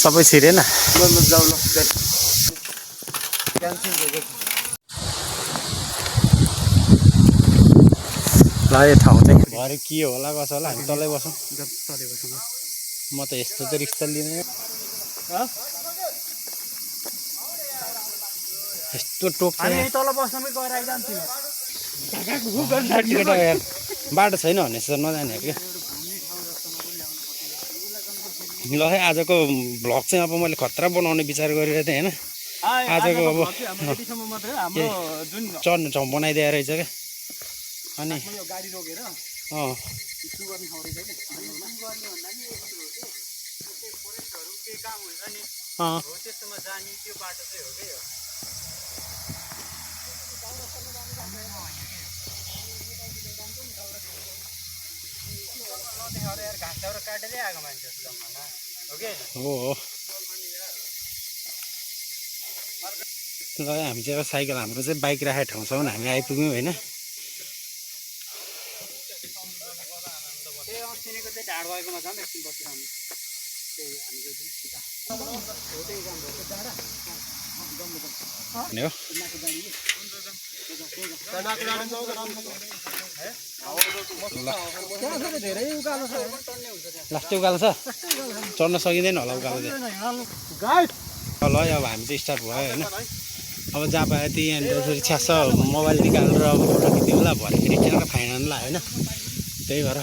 सबै छिरेन ल यो ठाउँ चाहिँ भरे के होला कसो होला हामी तलै बसौँ म त यस्तो त रिक्स त लिँदैन यस्तो टोक तल बस्नमै गएर आइजान्थ्यो बाटो छैन भने जस्तो नजाने हो कि ल है आजको भ्लग चाहिँ अब मैले खतरा बनाउने विचार गरिरहेको थिएँ होइन आजको अब चढ्ने ठाउँ बनाइदिएर रहेछ क्या अनि गाडी रोकेर त्यस्तोमा जाने त्यो बाटो चाहिँ हो क्या घाँसहरू काटेरै आएको मान्छे हो ल हामी चाहिँ अब साइकल हाम्रो चाहिँ बाइक राखेको ठाउँसम्म हामी आइपुग्यौँ होइन ढाड भएकोमा झन् एकछिन बसिरहनु लास्ट उकालो छ चढ्न सकिँदैन होला उकालो चाहिँ ल अब हामी चाहिँ स्टार्ट भयो होइन अब जहाँ पायो त्यहीँनिर फेरि छ्यास मोबाइल निकालेर अब फोटो खिच्यो होला भरे फेरि च्यानल फाइन लाग्यो होइन त्यही भएर